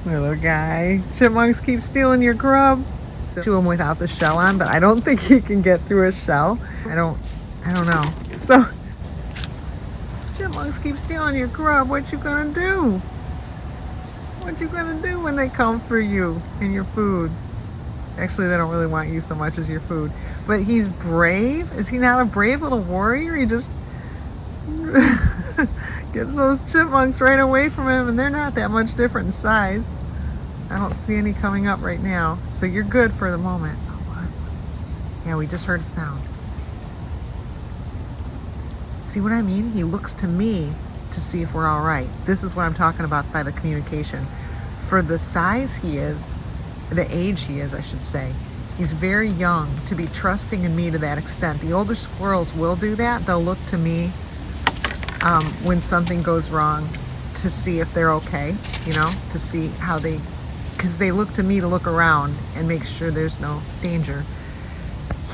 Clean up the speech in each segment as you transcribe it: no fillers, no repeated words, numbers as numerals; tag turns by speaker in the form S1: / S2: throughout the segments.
S1: Little guy. Chipmunks keep stealing your grub. To him without the shell on, but I don't think he can get through a shell. I don't know. So chipmunks keep stealing your grub. What you gonna do? What you gonna do when they come for you and your food? Actually, they don't really want you so much as your food. But he's brave. Is he not a brave little warrior? He just gets those chipmunks right away from him, and they're not that much different in size. I don't see any coming up right now. So you're good for the moment. Oh, what? Yeah, we just heard a sound. See what I mean? He looks to me to see if we're all right. This is what I'm talking about by the communication. For the size he is, the age he is, I should say, he's very young to be trusting in me to that extent. The older squirrels will do that. They'll look to me when something goes wrong to see if they're okay, you know, to see how they, because they look to me to look around and make sure there's no danger.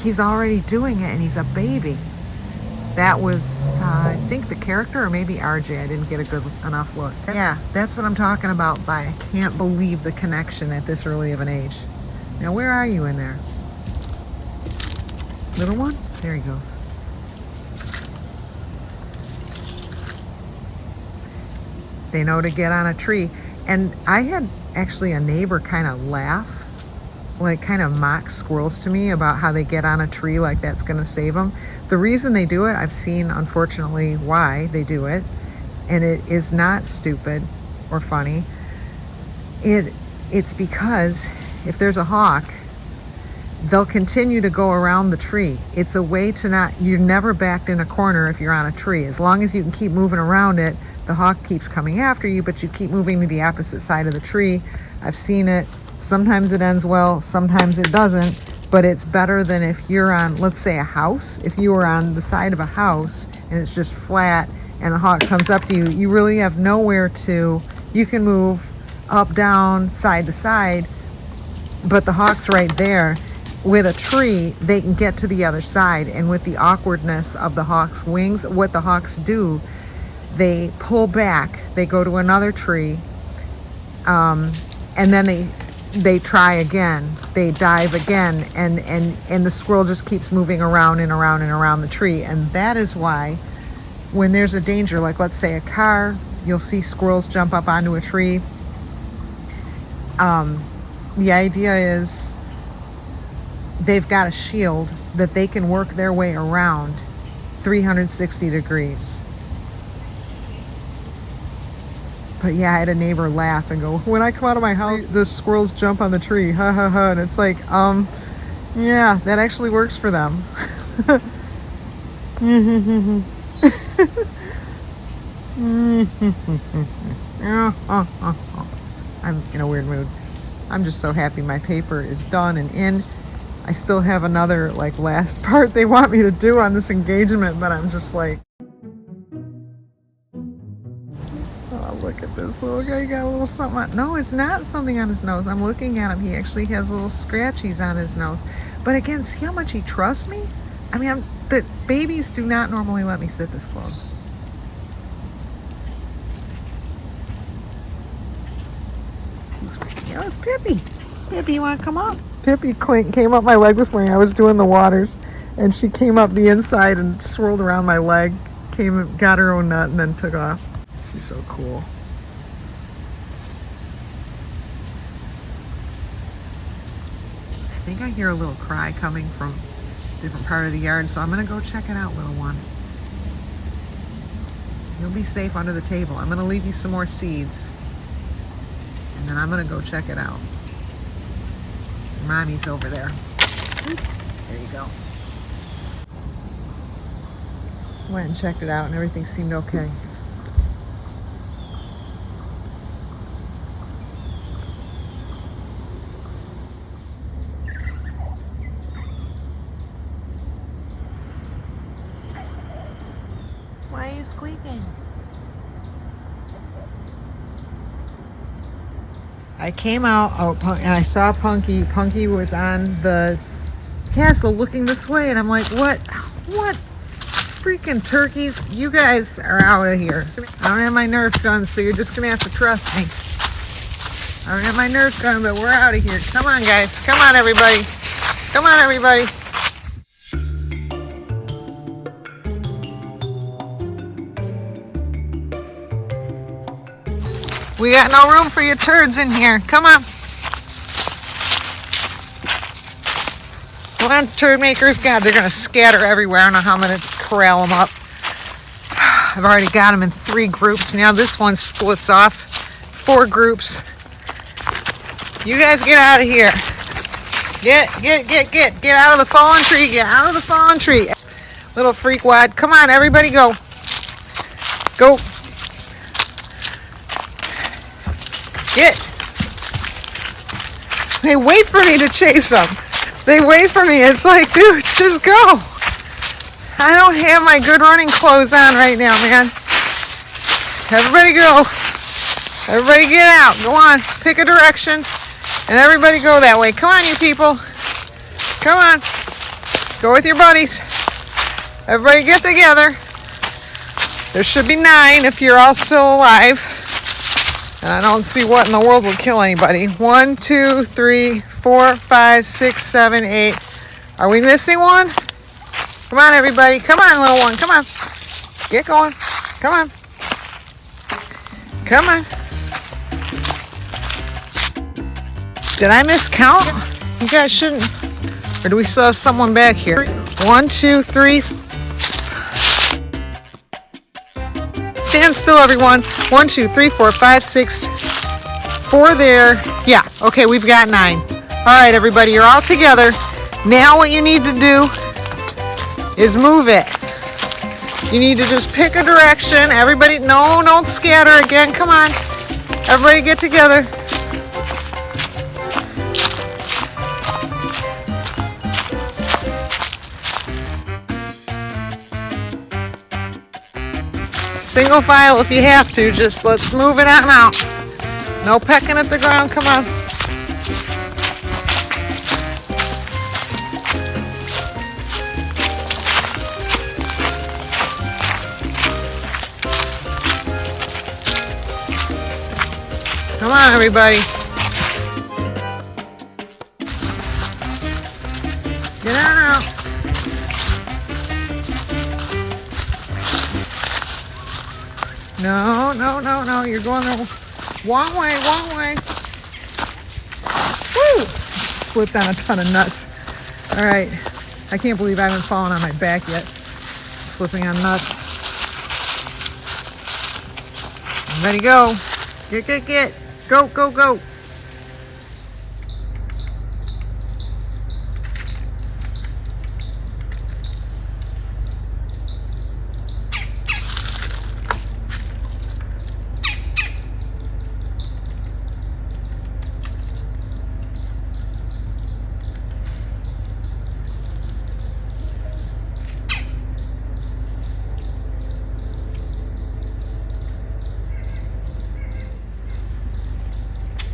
S1: He's already doing it, and he's a baby. That was, I think, the character, or maybe RJ. I didn't get a good enough look. Yeah, that's what I'm talking about by I can't believe the connection at this early of an age. Now, where are you in there? Little one? There he goes. They know to get on a tree. And I had actually a neighbor kind of laugh, like kind of mock squirrels to me about how they get on a tree like that's going to save them. The reason they do it, I've seen, unfortunately, why they do it, and it is not stupid or funny. It's because if there's a hawk, they'll continue to go around the tree. It's a way to not, you're never backed in a corner if you're on a tree. As long as you can keep moving around it, the hawk keeps coming after you, but you keep moving to the opposite side of the tree. I've seen it. Sometimes it ends well, sometimes it doesn't, but it's better than if you're on, let's say, a house. If you were on the side of a house and it's just flat and the hawk comes up to you, you really have nowhere to, you can move up, down, side to side, but the hawk's right there. With a tree, they can get to the other side, and with the awkwardness of the hawk's wings, what the hawks do, they pull back, they go to another tree, and then they try again, they dive again, and the squirrel just keeps moving around and around and around the tree. And that is why when there's a danger, like let's say a car, you'll see squirrels jump up onto a tree. The idea is they've got a shield that they can work their way around 360 degrees. But yeah, I had a neighbor laugh and go, when I come out of my house, the squirrels jump on the tree, ha ha ha. And it's like, yeah, that actually works for them. I'm in a weird mood. I'm just so happy my paper is done and in. I still have another, like, last part they want me to do on this engagement, but I'm just like, oh, look at this little guy. He got a little something on. No, it's not something on his nose. I'm looking at him. He actually has little scratchies on his nose. But again, see how much he trusts me? I mean, the babies do not normally let me sit this close. Oh, it's Pippi. Pippi, you want to come up? Pippi came up my leg this morning. I was doing the waters, and she came up the inside and swirled around my leg, got her own nut, and then took off. She's so cool. I think I hear a little cry coming from a different part of the yard, so I'm going to go check it out, little one. You'll be safe under the table. I'm going to leave you some more seeds, and then I'm going to go check it out. Mommy's over there. There you go. Went and checked it out, and everything seemed okay. Why are you squeaking? I came out, and I saw Punky. Punky was on the castle looking this way, and I'm like, what freaking turkeys? You guys are out of here. I don't have my Nerf gun, so you're just gonna have to trust me. I don't have my nerves going, but we're out of here. Come on, guys. Come on, everybody. Come on, everybody. We got no room for your turds in here. Come on. Come on, turd makers. God, they're going to scatter everywhere. I don't know how I'm going to corral them up. I've already got them in 3 groups. Now this one splits off 4 groups. You guys get out of here. Get out of the fallen tree. Get out of the fallen tree. Little freak wad. Come on, everybody go. Go. Get. They wait for me to chase them. They wait for me. It's like, dude, just go. I don't have my good running clothes on right now, man. Everybody go. Everybody get out. Go on. Pick a direction. And everybody go that way. Come on, you people. Come on. Go with your buddies. Everybody get together. There should be 9 if you're all still alive. And I don't see what in the world will kill anybody. 1, 2, 3, 4, 5, 6, 7, 8. Are we missing one? Come on, everybody. Come on, little one. Come on. Get going. Come on. Come on. Did I miscount? You guys shouldn't. Or do we still have someone back here? 1, 2, 3. Stand still, everyone. 1, 2, 3, 4, 5, 6. 4 there. Yeah. Okay, we've got 9. All right, everybody. You're all together. Now what you need to do is move it. You need to just pick a direction. Everybody, no, don't scatter again. Come on. Everybody get together. Single file if you have to. Just let's move it on out. No pecking at the ground. Come on. Come on, everybody. Get on out. No, no, no, no. You're going the wrong way, wrong way. Woo! Slipped on a ton of nuts. All right. I can't believe I haven't fallen on my back yet. Slipping on nuts. Ready, go. Get. Go, go, go.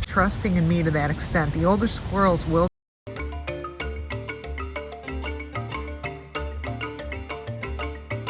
S1: Trusting in me to that extent. The older squirrels will